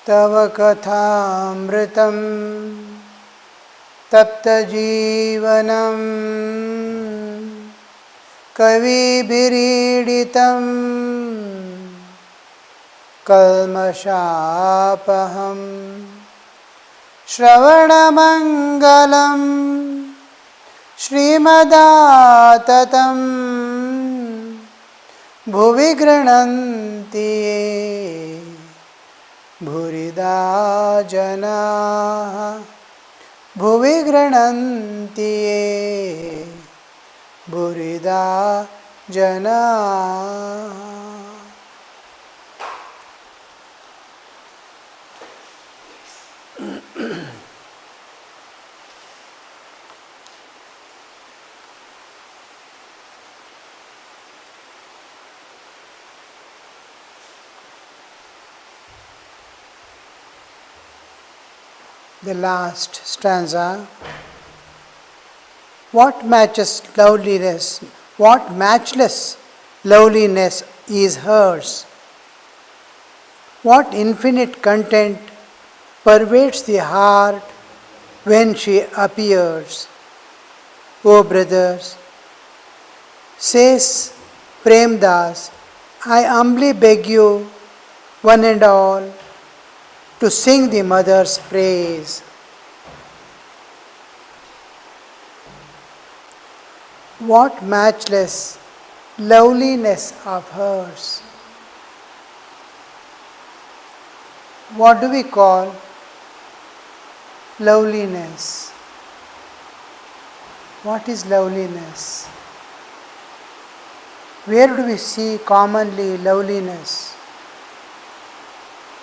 तव कथामृतं तप्तजीवनं कविभिरीडितं कल्मषापहं श्रवणमङ्गलं श्रीमदाततं भुवि गृह्णन्ति ये भूरिदा जनाः भुवि गृह्णन्ति ये भूरिदा जनाः. The last stanza. What matches loveliness? What matchless loveliness is hers? What infinite content pervades the heart when she appears? O brothers, says Prem Das, I humbly beg you, one and all, to sing the mother's praise. What matchless loveliness of hers. What do we call loveliness? What is loveliness? Where do we see commonly loveliness?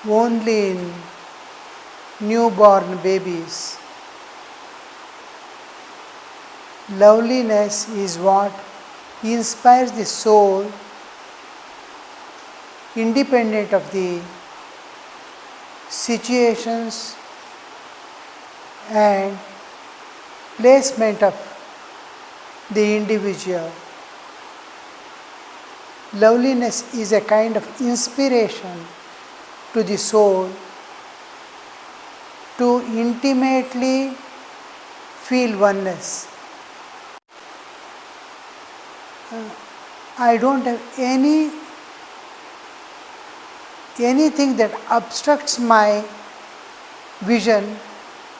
Only in newborn babies. Loveliness is what inspires the soul independent of the situations and placement of the individual. Loveliness is a kind of inspiration to the soul to intimately feel oneness. I don't have anything that obstructs my vision,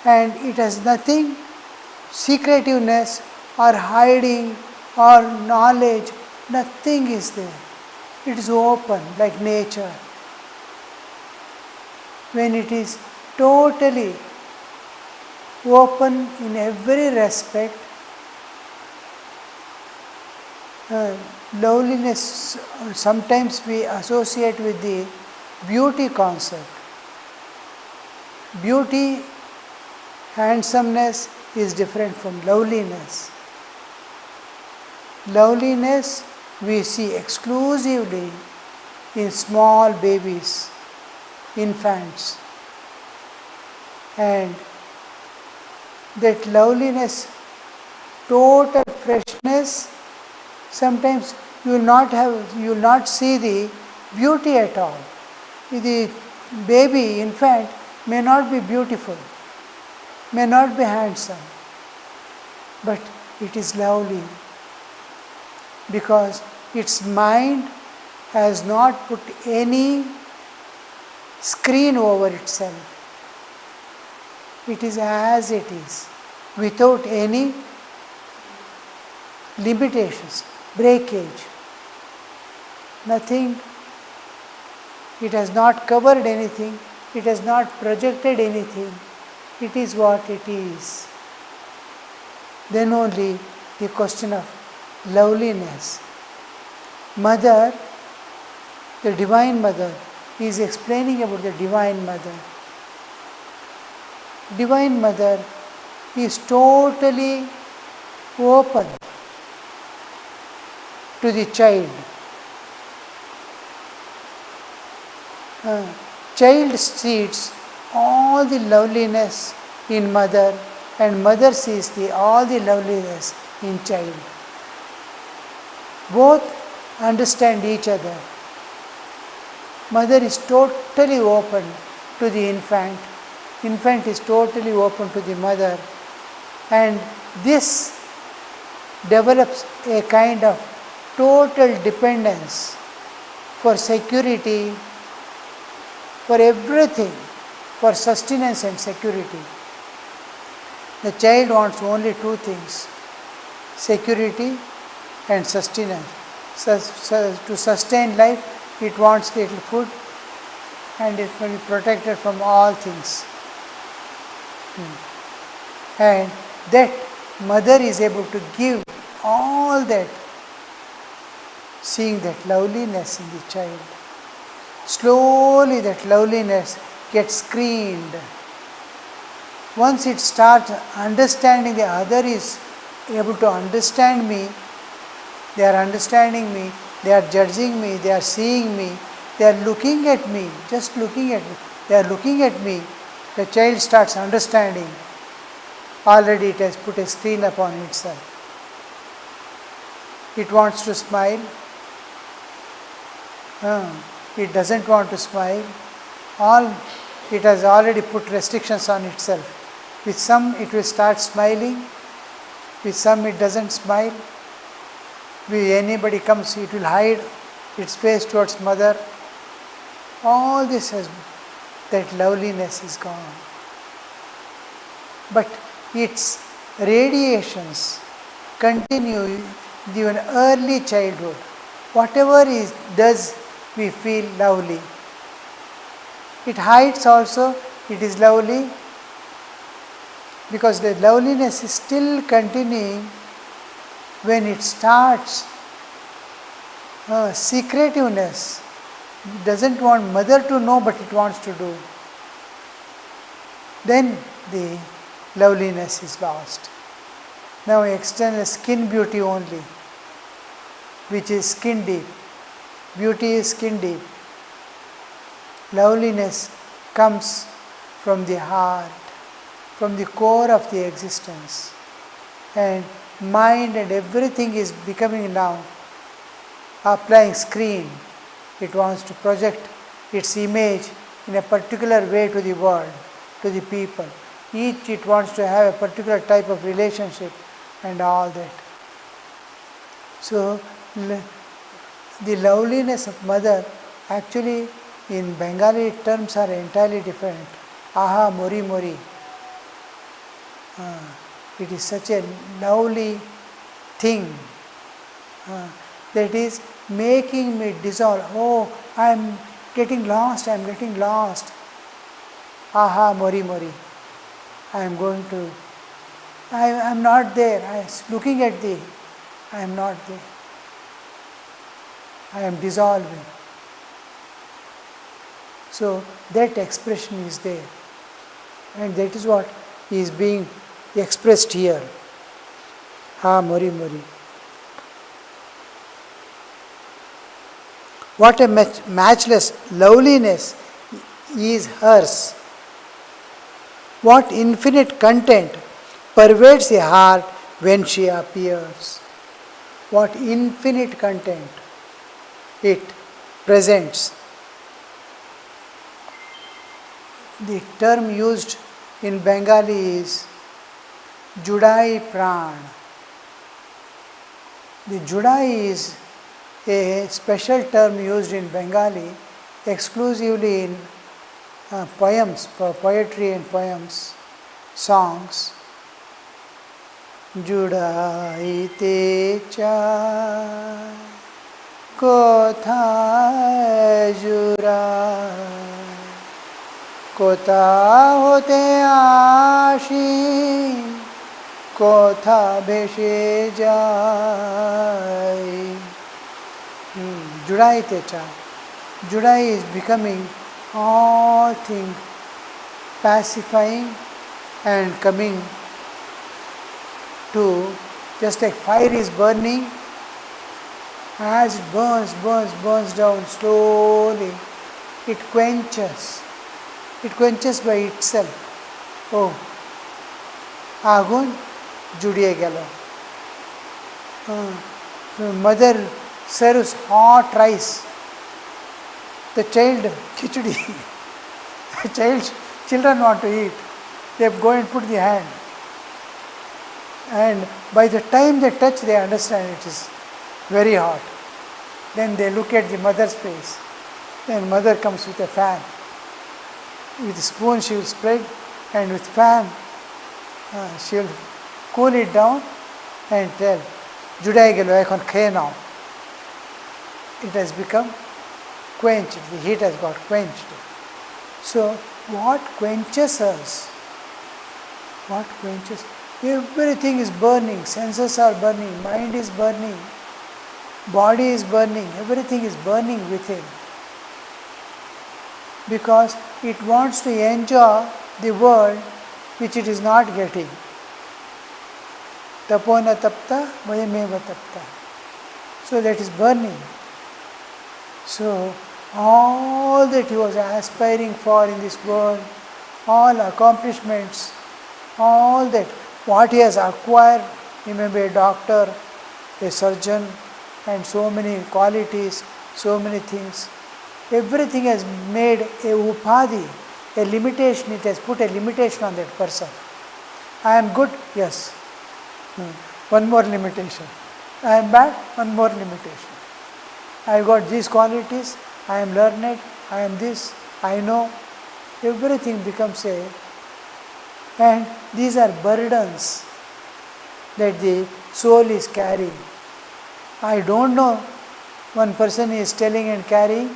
and it has nothing secretiveness or hiding or knowledge. Nothing is there. It is open like nature. When it is totally open in every respect, loveliness sometimes we associate with the beauty concept. Beauty, handsomeness is different from loveliness. Loveliness we see exclusively in small babies, infants, and that loveliness, total freshness, sometimes you will not see the beauty at all. The baby, infant may not be beautiful, may not be handsome, but it is lovely because its mind has not put any screen over itself. It is as it is, without any limitations, breakage, nothing. It has not covered anything, it has not projected anything. It is what it is. Then only the question of loveliness. Mother, the Divine Mother, is explaining about the Divine Mother. Divine Mother is totally open to the child. Child sees all the loveliness in mother, and mother sees all the loveliness in child. Both understand each other. Mother is totally open to the infant. Infant is totally open to the mother, and this develops a kind of total dependence for security, for everything, for sustenance and security. The child wants only two things: security and sustenance. To sustain life, it wants little food, and it will be protected from all things. And that mother is able to give all that, seeing that loveliness in the child. Slowly that loveliness gets screened. Once it starts understanding the other is able to understand me, they are understanding me, they are judging me, they are seeing me, they are looking at me, just looking at me, they are looking at me, the child starts understanding. Already it has put a screen upon itself. It wants to smile. It doesn't want to smile. It has already put restrictions on itself. With some it will start smiling, with some it doesn't smile. When anybody comes, it will hide its face towards mother. All this that loveliness is gone. But its radiations continue even early childhood. Whatever it does, we feel lovely. It hides also, it is lovely, because the loveliness is still continuing when it starts secretiveness. It doesn't want mother to know, but it wants to do. Then the loveliness is lost. Now external skin beauty only, which is skin deep. Beauty is skin deep. Loveliness comes from the heart, from the core of the existence. And mind and everything is becoming now applying screen. It wants to project its image in a particular way to the world, to the people. Each it wants to have a particular type of relationship and all that. So the loveliness of mother, actually in Bengali terms, are entirely different. Aha, mori mori. It is such a lovely thing that is making me dissolve. Oh, I am getting lost, I am getting lost. Aha, mori mori. I am not there. I am looking at thee. I am not there. I am dissolving. So that expression is there. And that is what is being expressed here. Ha mori mori. What a matchless loveliness is hers. What infinite content pervades the heart when she appears. What infinite content it presents. The term used in Bengali is Judai Pran. The Judai is a special term used in Bengali exclusively in poems, poetry and poems, songs. Judai te cha kotha jura kotha hote ashi kotha bheshe jai. Judai te cha. Judai is becoming all things, pacifying and coming to, just like fire is burning, as it burns down slowly, it quenches by itself. Oh, agun judiye gelo. Mother serves hot rice. The child khichdi. Children want to eat. They go and put the hand. And by the time they touch, they understand it is very hot. Then they look at the mother's face. Then mother comes with a fan. With a spoon she will spread, and with fan she will cool it down and tell, Judai gelo ekon khe now. It has become quenched. The heat has got quenched. So what quenches us? What quenches? Everything is burning. Senses are burning. Mind is burning. Body is burning. Everything is burning within. Because it wants to enjoy the world which it is not getting. Tapona tapta, vayameva tapta. So that is burning. So all that he was aspiring for in this world, all accomplishments, all that, what he has acquired, he may be a doctor, a surgeon, and so many qualities, so many things. Everything has made a upadhi, a limitation. It has put a limitation on that person. I am good, yes. One more limitation. I am bad, one more limitation. I have got these qualities, I am learned, I am this, I know. Everything becomes a, and these are burdens that the soul is carrying. I don't know, one person is telling and carrying,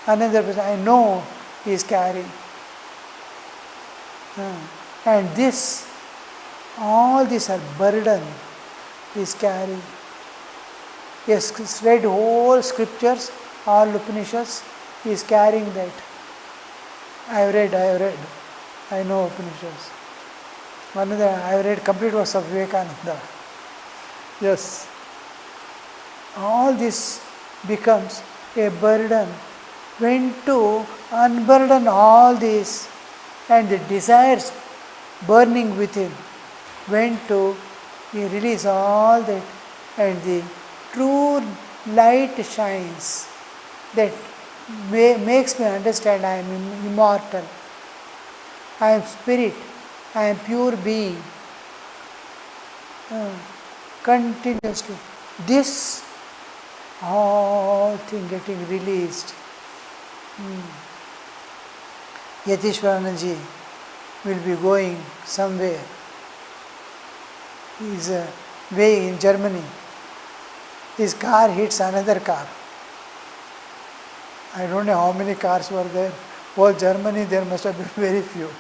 another person, I know he is carrying. And this, all these are burden he is carrying. He has read whole scriptures, all Upanishads, he is carrying that. I have read. I know Upanishads. Another, I have read complete works of Vivekananda. Yes. All this becomes a burden. When to unburden all this and the desires burning within, when to release all that and the true light shines that makes me understand I am immortal, I am spirit, I am pure being. Continuously. This all thing getting released. Yatishwaranandaji will be going somewhere. He is way in Germany. His car hits another car. I don't know how many cars were there. Whole Germany there must have been very few.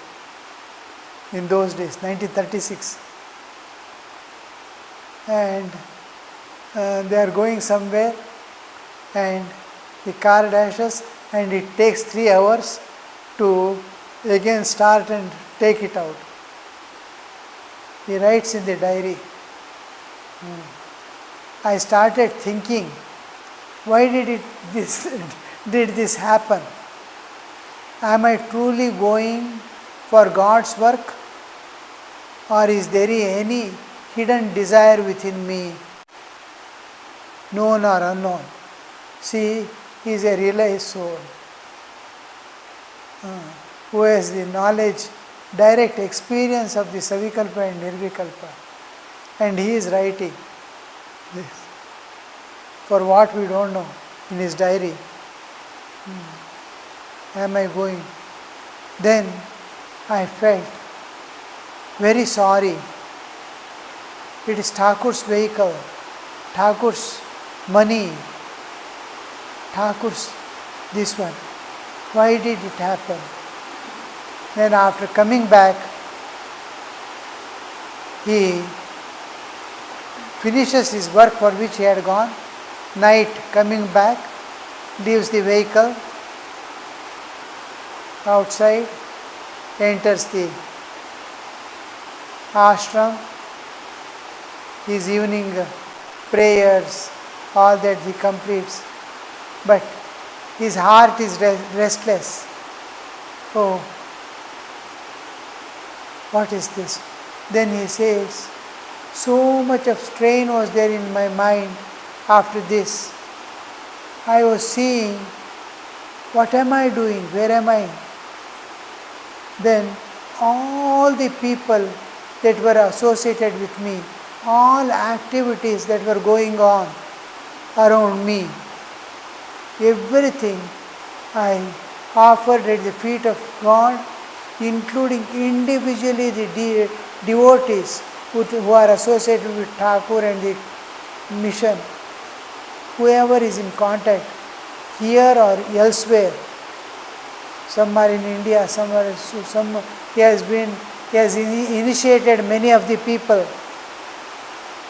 In those days, 1936. And they are going somewhere and the car dashes and it takes 3 hours to again start and take it out. He writes in the diary, I started thinking, why did this happen? Am I truly going for God's work, or is there any hidden desire within me, known or unknown? See, he is a realized soul who has the knowledge, direct experience of the Savikalpa and Nirvikalpa, and he is writing this for what we don't know in his diary. Am I going? Then I felt very sorry. It is Thakur's vehicle, Thakur's money, Thakur's this one. Why did it happen? Then after coming back, he finishes his work for which he had gone. Night coming back, leaves the vehicle outside, enters the ashram, his evening prayers, all that he completes. But his heart is restless. Oh, what is this? Then he says, so much of strain was there in my mind after this. I was seeing, what am I doing? Where am I? then all the people that were associated with me, all activities that were going on around me, everything I offered at the feet of God, including individually the devotees who are associated with Thakur and the mission, whoever is in contact here or elsewhere. Some are in India, some he has initiated many of the people.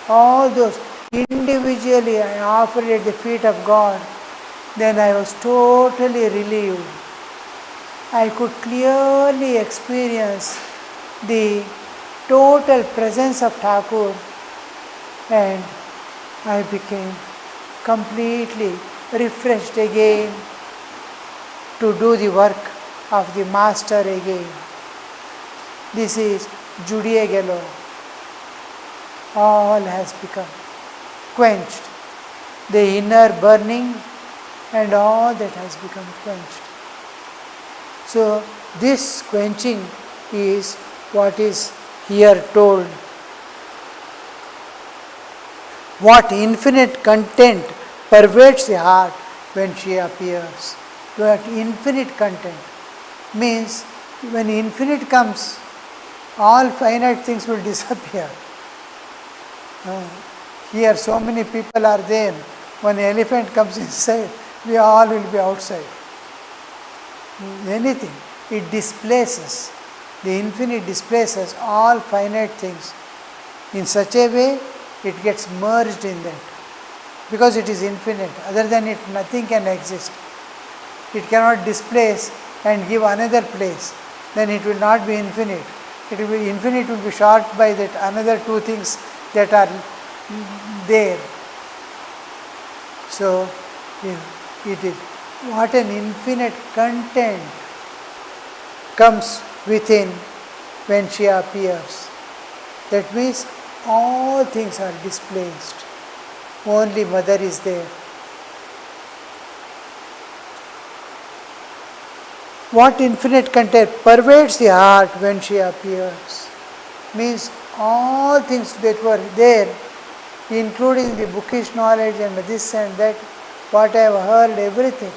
All those individually I offered at the feet of God. Then I was totally relieved. I could clearly experience the total presence of Thakur, and I became completely refreshed again to do the work of the Master again. This is Judiegelo. All has become quenched. The inner burning and all that has become quenched. So this quenching is what is here told. What infinite content pervades the heart when she appears. What infinite content means when infinite comes, all finite things will disappear. Here so many people are there. When an elephant comes inside, we all will be outside. Anything, it displaces. The infinite displaces all finite things. In such a way, it gets merged in that. Because it is infinite. Other than it, nothing can exist. It cannot displace and give another place. Then it will not be infinite. It will be infinite, will be short by that another two things that are there. So, it is what an infinite content comes within when she appears. That means all things are displaced. Only Mother is there. What infinite content pervades the heart when she appears. Means all things that were there, including the bookish knowledge and this and that, what I have heard, everything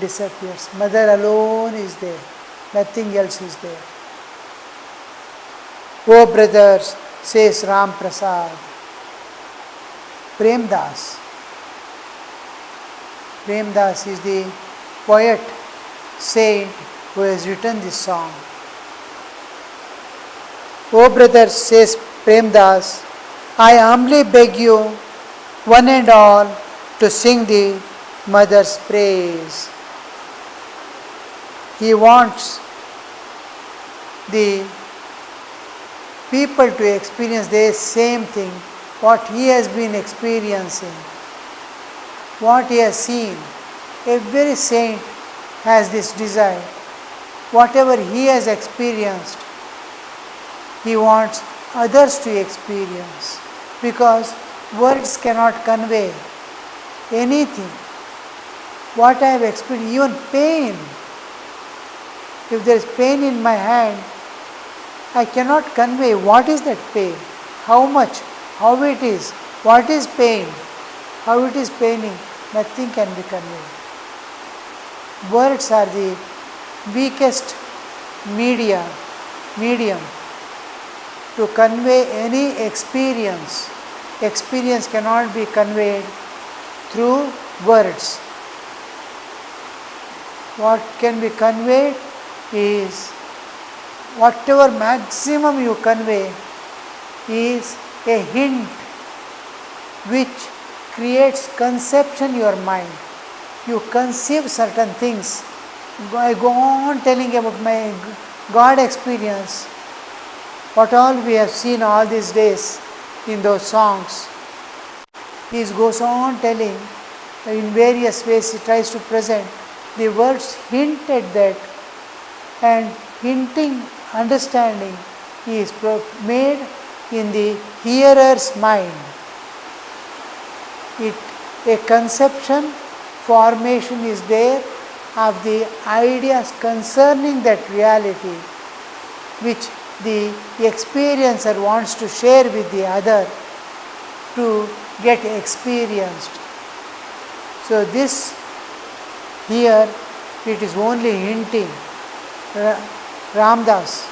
disappears. Mother alone is there. Nothing else is there. Oh brothers, says Ram Prasad. Premdas. Premdas is the poet, saint who has written this song. Oh brothers, says Premdas, I humbly beg you, one and all, to sing the Mother's praise. He wants the people to experience the same thing, what he has been experiencing, what he has seen. Every saint has this desire. Whatever he has experienced, he wants others to experience, because words cannot convey anything. What I have experienced, even pain. If there is pain in my hand, I cannot convey what is that pain, how much, how it is, what is pain, how it is paining. Nothing can be conveyed. Words are the weakest medium to convey any experience. Experience cannot be conveyed through words. What can be conveyed is whatever maximum you convey is a hint which creates conception in your mind. You conceive certain things. I go on telling about my God experience, what all we have seen all these days in those songs. He goes on telling in various ways, he tries to present. The words hint at that, and hinting understanding is made in the hearer's mind. A conception formation is there of the ideas concerning that reality which the experiencer wants to share with the other to get experienced. So this here it is only hinting. Ramdas,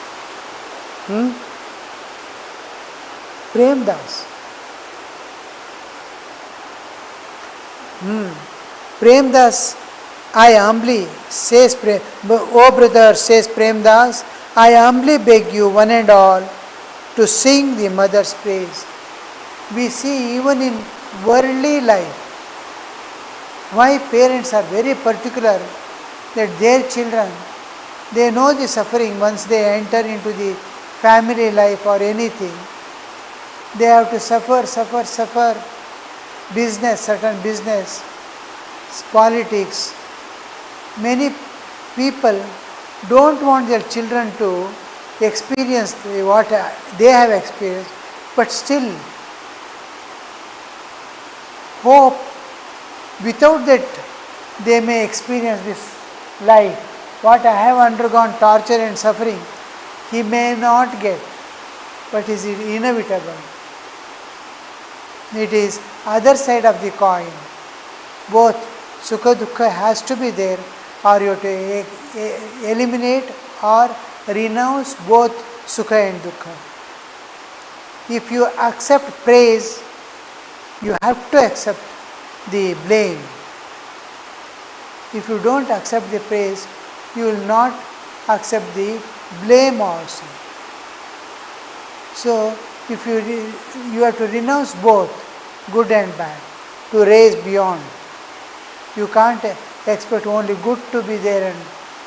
Premdas, Premdas, I humbly, O brother, says Premdas, I humbly beg you one and all to sing the mother's praise. We see even in worldly life, why parents are very particular that their children, they know the suffering once they enter into the family life or anything. They have to suffer, business, certain business, politics. Many people don't want their children to experience what they have experienced, but still hope without that they may experience this life. What I have undergone, torture and suffering, he may not get, but is inevitable. It is other side of the coin. Both sukha dukkha has to be there, or you have to eliminate or renounce both sukha and dukkha. If you accept praise, you have to accept the blame. If you don't accept the praise, you will not accept the blame also. So, if you have to renounce both good and bad to raise beyond. You can't expect only good to be there and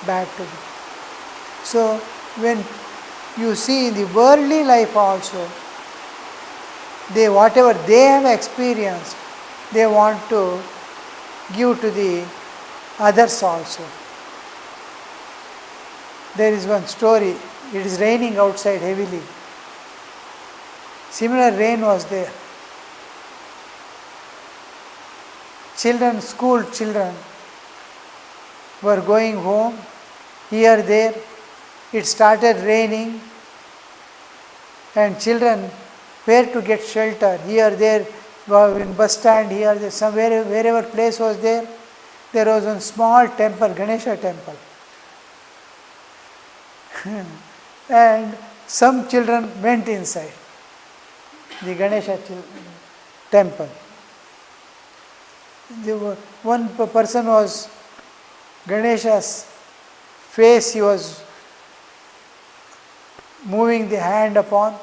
bad to be. So, when you see in the worldly life also, whatever they have experienced, they want to give to the others also. There is one story, it is raining outside heavily. Similar rain was there. School children were going home, here, there, it started raining, and children where to get shelter, here, there, in bus stand, here, there, somewhere, wherever place was there was one small temple, Ganesha temple. And some children went inside the Ganesha temple. One person was Ganesha's face, he was moving the hand upon,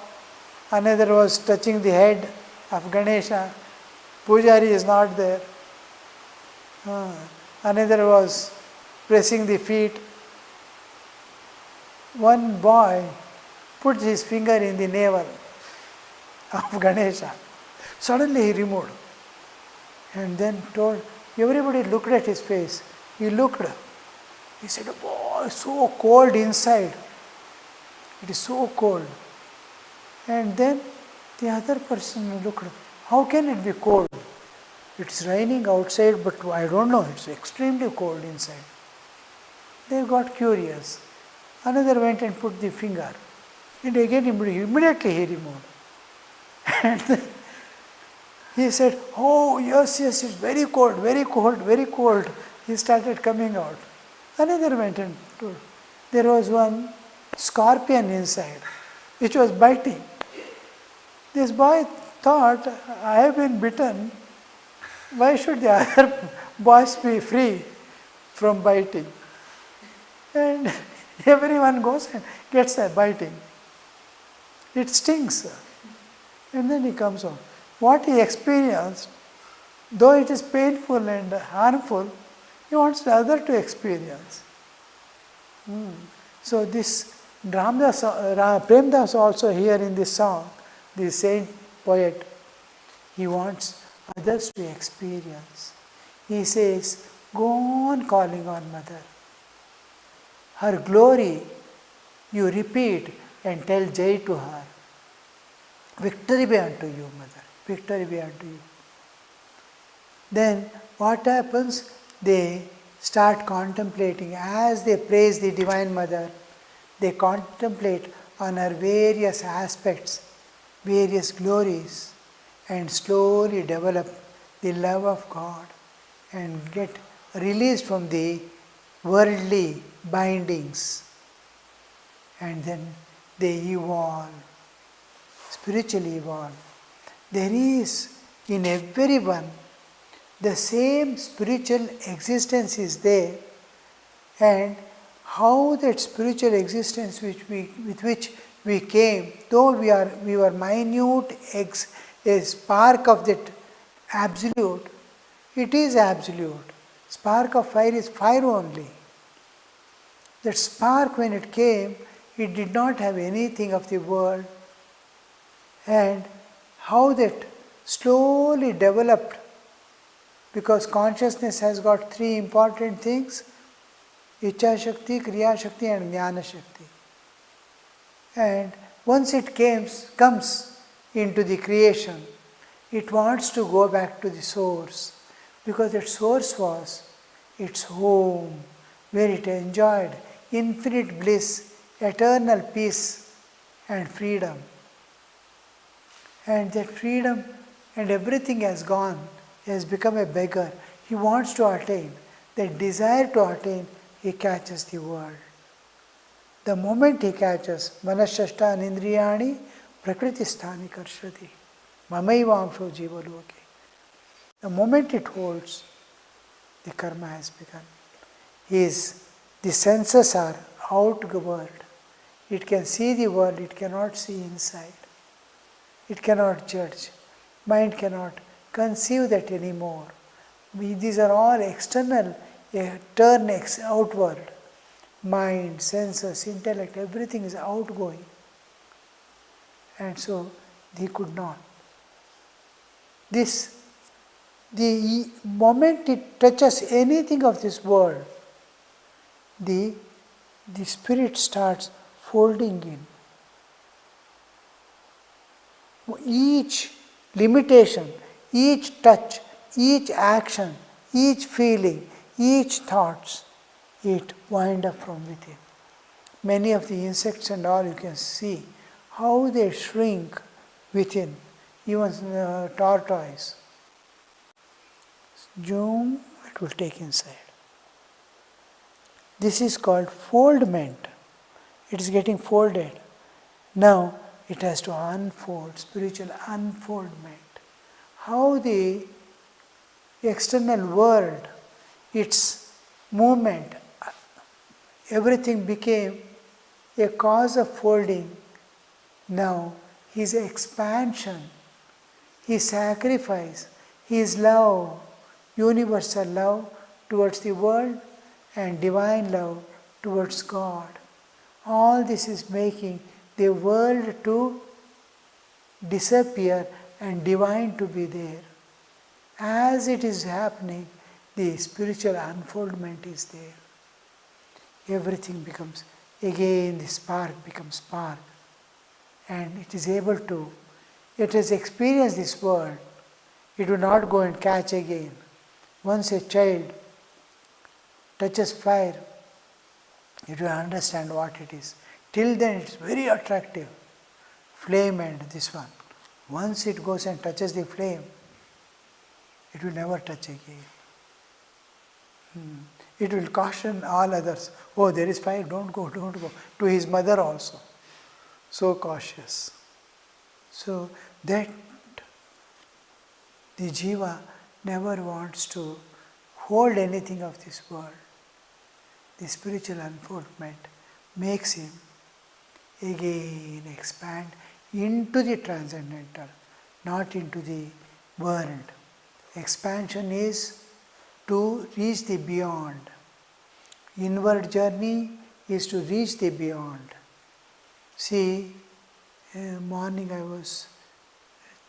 another was touching the head of Ganesha, Pujari is not there, another was pressing the feet. One boy put his finger in the navel of Ganesha. Suddenly he removed and then told, everybody looked at his face. He looked. He said, "Boy, it's so cold inside. It is so cold." And then the other person looked, how can it be cold? It's raining outside, but I don't know, it's extremely cold inside. They got curious. Another went and put the finger. And again immediately he removed. And then he said, "Oh, yes, it's very cold, very cold, very cold." He started coming out. Another went and told. There was one scorpion inside, which was biting. This boy thought, I have been bitten. Why should the other boys be free from biting? And everyone goes and gets a biting. It stings. And then he comes on. What he experienced, though it is painful and harmful, he wants the other to experience. So this Premdas also here in this song, the saint poet, he wants others to experience. He says, go on calling on Mother. Her glory you repeat and tell Jai to her. Victory be unto you, Mother. Victory be unto you. Then what happens? They start contemplating. As they praise the Divine Mother, they contemplate on her various aspects, various glories, and slowly develop the love of God and get released from the worldly bindings. And then they evolve, spiritually evolve. There is in everyone the same spiritual existence is there, and how that spiritual existence with which we came, though we were minute a spark of that absolute, it is absolute. Spark of fire is fire only. That spark, when it came, it did not have anything of the world, and how that slowly developed, because consciousness has got three important things: Icha Shakti, Kriya Shakti and Jnana Shakti. And once it comes into the creation, it wants to go back to the source, because its source was its home, where it enjoyed infinite bliss, eternal peace and freedom. And that freedom and everything has gone, he has become a beggar. He wants to attain. That desire to attain, he catches the world. The moment he catches, manashashta anindriyani prakritisthani karshati mamaivamsho jivaloke. The moment it holds, the karma has begun. The senses are outward. It can see the world, it cannot see inside. It cannot judge. Mind cannot conceive that anymore. These are all external, turn outward. Mind, senses, intellect, everything is outgoing. And so they could not. The moment it touches anything of this world, the spirit starts folding in. Each limitation, each touch, each action, each feeling, each thoughts, it wind up from within. Many of the insects and all, you can see how they shrink within, even tortoise. Zoom, it will take inside. This is called foldment. It is getting folded. Now it has to unfold, spiritual unfoldment. How the external world, its movement, everything became a cause of folding. Now his expansion, his sacrifice, his love, universal love towards the world and divine love towards God. All this is making the world to disappear and divine to be there. As it is happening, the spiritual unfoldment is there. Everything becomes, again the spark becomes spark. And it is able to, it has experienced this world. It will not go and catch again. Once a child touches fire, it will understand what it is. Till then it is very attractive. Flame and this one. Once it goes and touches the flame, it will never touch again. It will caution all others. Oh, there is fire, don't go, don't go. To his mother also. So cautious. So that the jiva never wants to hold anything of this world. The spiritual unfoldment makes him again expand into the transcendental, not into the world. Expansion is to reach the beyond. Inward journey is to reach the beyond. See, morning I was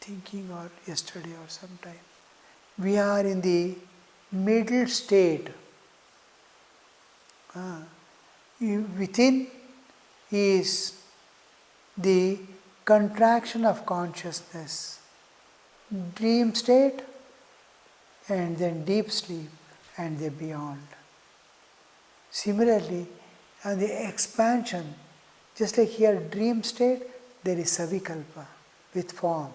thinking, or yesterday or sometime, we are in the middle state. Within is the contraction of consciousness, dream state, and then deep sleep, and the beyond. Similarly, on the expansion, just like here dream state, there is savikalpa with form.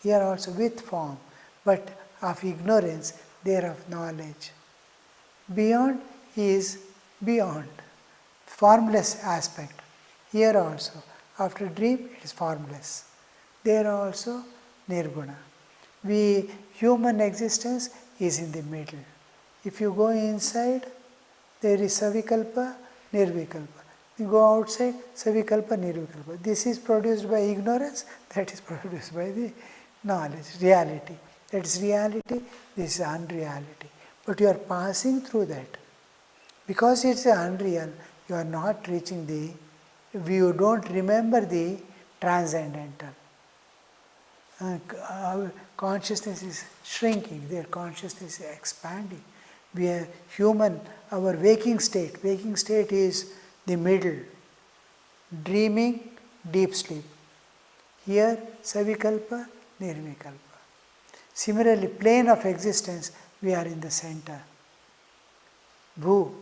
Here also with form, but of ignorance, there of knowledge. Beyond is beyond, formless aspect. Here also, after dream, it is formless. There also, nirguna. Human existence is in the middle. If you go inside, there is savikalpa, nirvikalpa. You go outside, savikalpa, nirvikalpa. This is produced by ignorance, that is produced by the knowledge, reality. That is reality, this is unreality. But you are passing through that. Because it's unreal, you are not reaching you don't remember the transcendental. Our consciousness is shrinking, their consciousness is expanding. We are human, our waking state is the middle, dreaming, deep sleep. Here, savikalpa, nirvikalpa. Similarly, plane of existence, we are in the center. Bhu,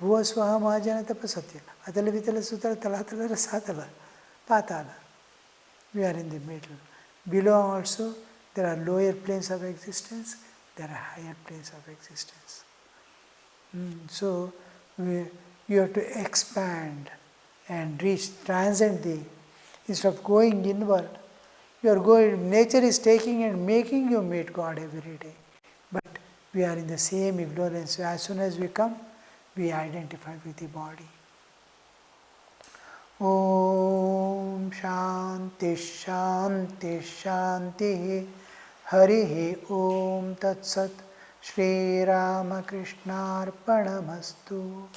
bhuva swaha mahajana tapasatya, atala vitala sutala talatala rasatala, patala. We are in the middle. Below also, there are lower planes of existence, there are higher planes of existence. So, you have to expand and reach, transcend instead of going inward. You are going, nature is taking and making you meet God every day. But we are in the same ignorance. As soon as we come, we identify with the body. Om Shanti Shanti Shanti Hari Om Tat Sat Shri Ramakrishna Arpanamastu.